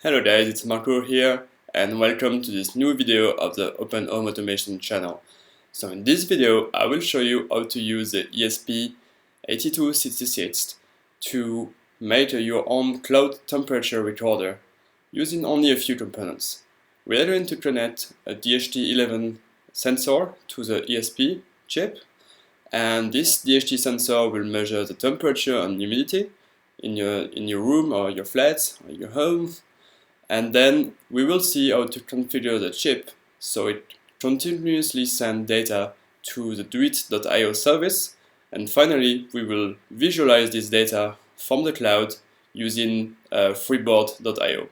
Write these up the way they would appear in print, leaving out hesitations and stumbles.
Hello guys, it's Marco here and welcome to this new video of the Open Home Automation channel. So in this video I will show you how to use the ESP8266 to make your own cloud temperature recorder using only a few components. We are going to connect a DHT11 sensor to the ESP chip, and this DHT sensor will measure the temperature and humidity in your room or your flat or your home. And then we will see how to configure the chip so it continuously sends data to the doit.io service. And finally, we will visualize this data from the cloud using freeboard.io.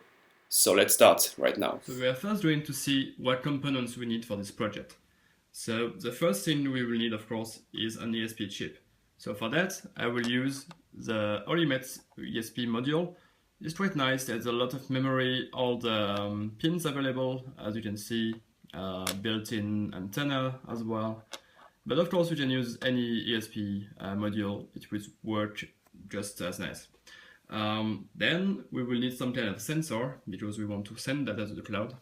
So let's start right now. So we are first going to see what components we need for this project. So the first thing we will need, of course, is an ESP chip. So for that, I will use the Olimet ESP module. It's quite nice. There's a lot of memory, all the pins available, as you can see, built-in antenna as well. But of course, you can use any ESP module. It will work just as nice. Then we will need some kind of sensor because we want to send data to the cloud.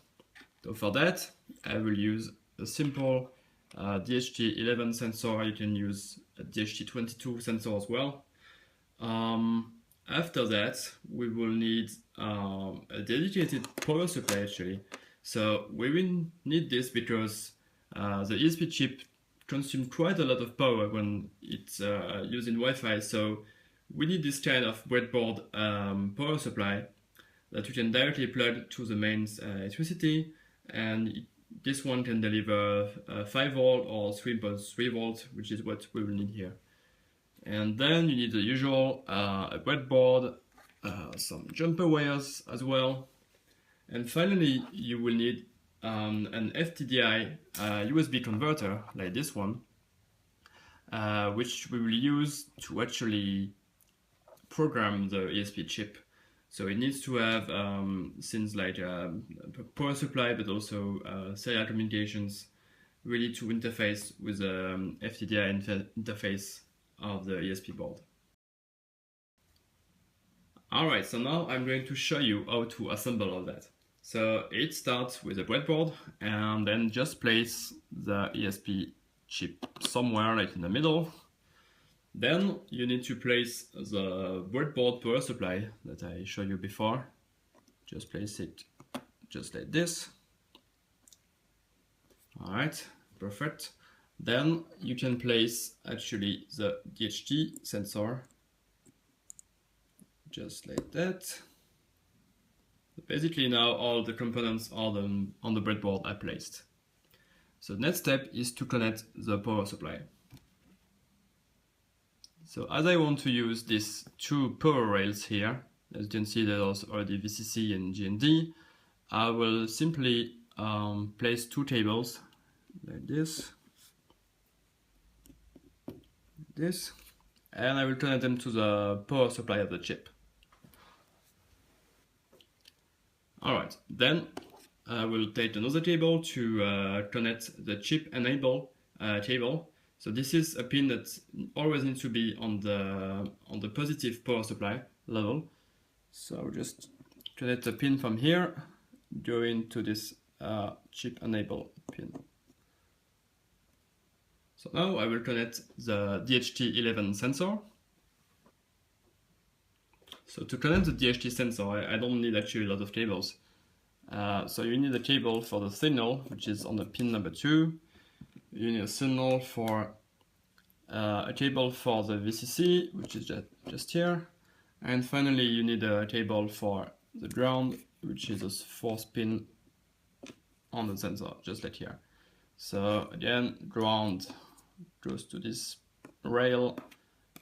So for that, I will use a simple DHT11 sensor. You can use a DHT22 sensor as well. After that, we will need a dedicated power supply actually. So we will need this because the ESP chip consumes quite a lot of power when it's using Wi-Fi. So we need this kind of breadboard power supply that you can directly plug to the mains electricity, and this one can deliver 5 volt or 3.3 volt, which is what we will need here. And then you need the usual a breadboard, some jumper wires as well, and finally you will need an FTDI USB converter like this one, which we will use to actually program the ESP chip. So it needs to have things like power supply, but also serial communications, really to interface with the FTDI interface of the ESP board. Alright, so now I'm going to show you how to assemble all that. So it starts with a breadboard, and then just place the ESP chip somewhere like in the middle. Then you need to place the breadboard power supply that I showed you before. Just place it just like this. Alright, perfect. Then you can place actually the DHT sensor just like that. Basically now all the components on the breadboard are placed. So the next step is to connect the power supply. So as I want to use these two power rails here, as you can see there's already VCC and GND, I will simply place two cables like this, and I will connect them to the power supply of the chip. Alright, then I will take another cable to connect the chip enable cable. So this is a pin that always needs to be on the positive power supply level. So I'll just connect the pin from here, going to this chip enable pin. So now I will connect the DHT11 sensor. So to connect the DHT sensor, I don't need actually a lot of cables. So you need a cable for the signal, which is on the pin number 2. You need a signal for a cable for the VCC, which is just here. And finally you need a cable for the ground, which is a 4th pin on the sensor, just like here. So again, ground goes to this rail,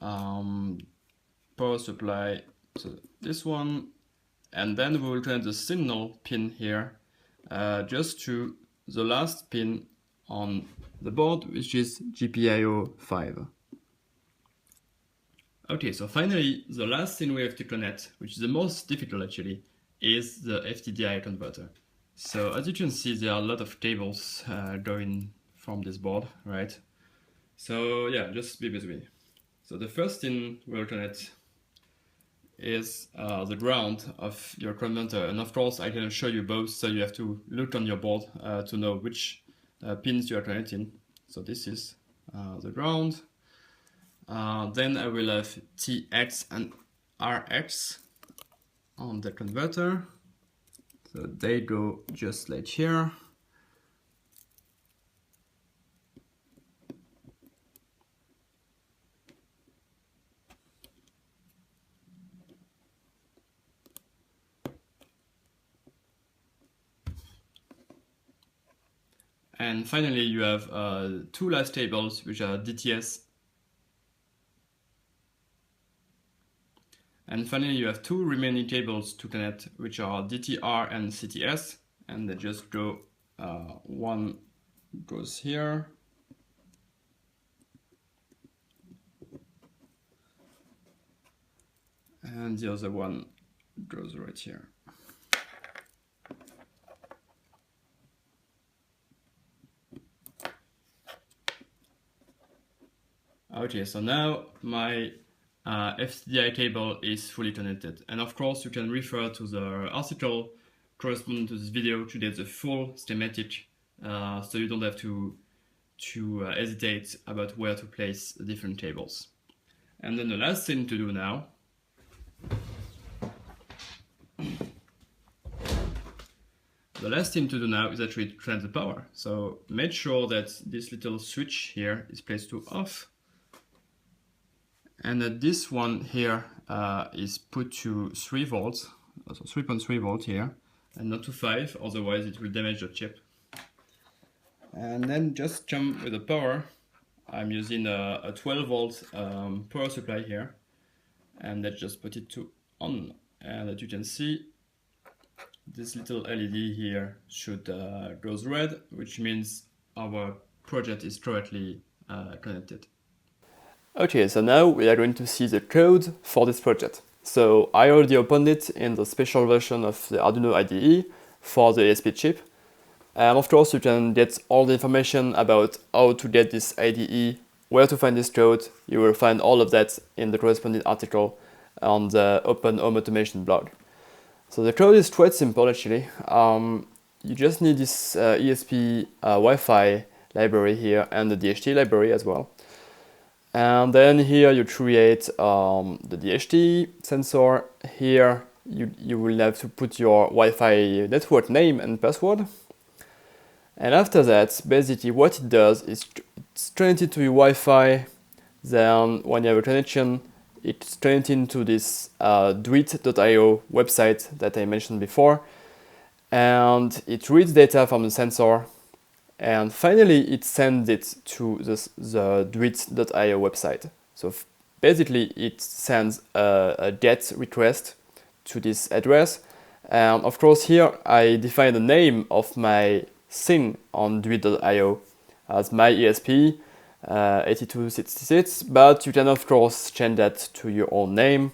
power supply to this one, and then we will connect the signal pin here just to the last pin on the board, which is GPIO 5. Okay, so finally the last thing we have to connect, which is the most difficult actually, is the FTDI converter. So as you can see, there are a lot of cables going from this board, right? So yeah, just be with me. So the first thing we'll connect is the ground of your converter, and of course I can show you both, so you have to look on your board to know which pins you are connecting. So this is the ground. Then I will have TX and RX on the converter, so they go just like here. And finally, you have two last tables, which are DTS. And finally, you have two remaining tables to connect, which are DTR and CTS. And they just go, one goes here. And the other one goes right here. Okay, so now my FTDI cable is fully connected. And of course, you can refer to the article corresponding to this video to get the full schematic, so you don't have to hesitate about where to place the different cables. And then the last thing to do now is actually to connect the power. So make sure that this little switch here is placed to off, and that this one here is put to 3 volts, so 3.3 volts here, and not to 5, otherwise it will damage the chip. And then just jump with the power. I'm using a 12 volt power supply here, and let's just put it to on. And as you can see, this little LED here should goes red, which means our project is correctly connected. Okay, so now we are going to see the code for this project. So I already opened it in the special version of the Arduino IDE for the ESP chip. And of course you can get all the information about how to get this IDE, where to find this code. You will find all of that in the corresponding article on the Open Home Automation blog. So the code is quite simple actually. You just need this ESP Wi-Fi library here and the DHT library as well. And then here you create the DHT sensor. Here you will have to put your Wi-Fi network name and password. And after that, basically what it does is it's connected to your Wi-Fi. Then when you have a connection, it's connected into this duit.io website that I mentioned before. And it reads data from the sensor. And finally, it sends it to the duit.io website. So basically, it sends a GET request to this address. And of course, here I define the name of my thing on duit.io as my ESP 8266, but you can of course change that to your own name.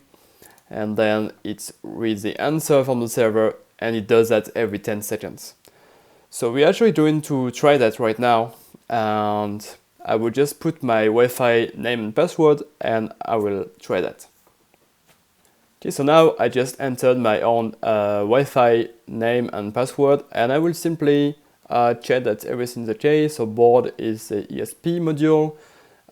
And then it reads the answer from the server, and it does that every 10 seconds. So we're actually going to try that right now, and I will just put my Wi-Fi name and password and I will try that. Okay, so now I just entered my own Wi-Fi name and password, and I will simply check that everything's okay. So board is the ESP module,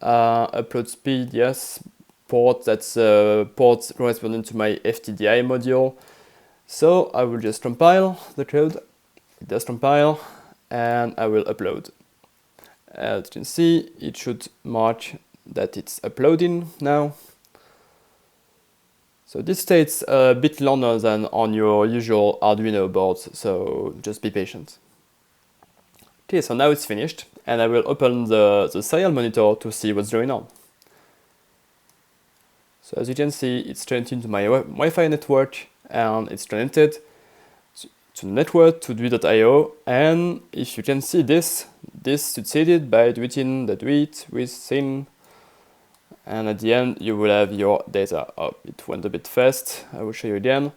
upload speed, yes, port, that's port corresponding to my FTDI module. So I will just compile the code. It does compile, and I will upload. As you can see, it should mark that it's uploading now. So this takes a bit longer than on your usual Arduino boards, so just be patient. Okay, so now it's finished, and I will open the serial monitor to see what's going on. So as you can see, it's connected to my Wi-Fi network, and it's connected to the network, to duit.io, and if you can see this succeeded by tweeting the tweet with thing, and at the end you will have your data. Oh, it went a bit fast, I will show you again.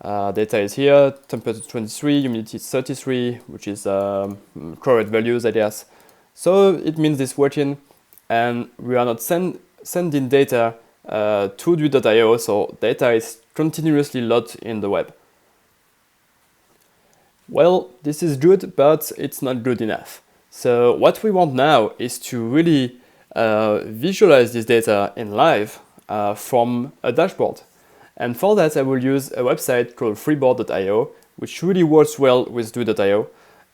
Data is here, temperature 23, humidity 33, which is correct values, I guess. So it means it's working, and we are not sending data to Dwi.io, so data is continuously loaded in the web. Well, this is good, but it's not good enough. So what we want now is to really visualize this data in live from a dashboard. And for that, I will use a website called freeboard.io, which really works well with Dwi.io.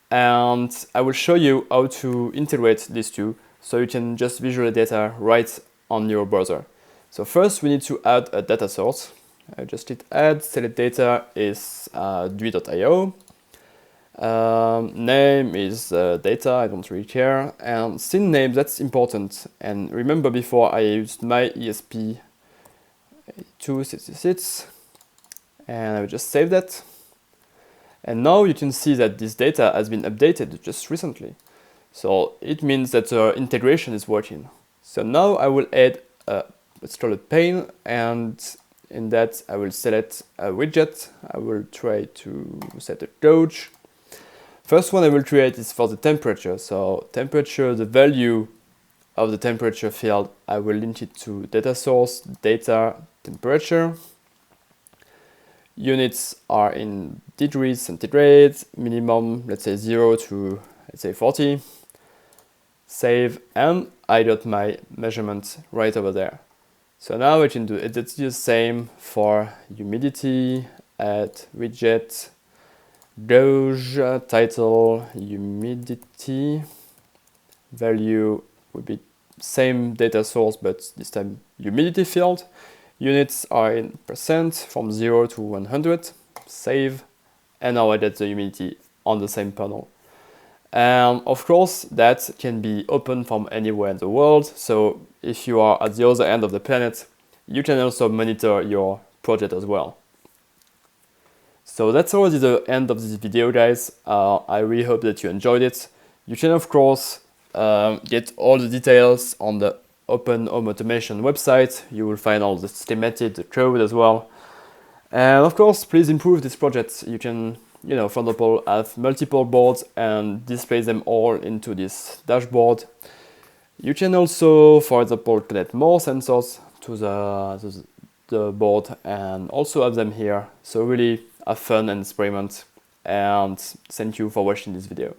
And I will show you how to integrate these two so you can just visualize data right on your browser. So first we need to add a data source. I just hit add, select data is Dwi.io. Name is data, I don't really care. And scene name, that's important. And remember before I used my ESP8266 and I will just save that. And now you can see that this data has been updated just recently. So it means that the integration is working. So now I will add let's call it pane, and in that I will select a widget. I will try to set a gauge. First one I will create is for the temperature. So temperature, the value of the temperature field, I will link it to data source, data, temperature. Units are in degrees centigrade, minimum, let's say 0 to, let's say 40. Save, and I got my measurement right over there. So now I can do it. It's the same for humidity, add widget, gauge, title, humidity, value would be same data source, but this time humidity field. Units are in percent from 0 to 100, save, and now I get the humidity on the same panel. And of course, that can be open from anywhere in the world. So if you are at the other end of the planet, you can also monitor your project as well. So that's already the end of this video, guys. I really hope that you enjoyed it. You can, of course, get all the details on the Open Home Automation website. You will find all the schematic, the code as well. And of course, please improve this project. You can, for example, have multiple boards and display them all into this dashboard. You can also, for example, connect more sensors to the board and also have them here. So really have fun and experiment. And thank you for watching this video.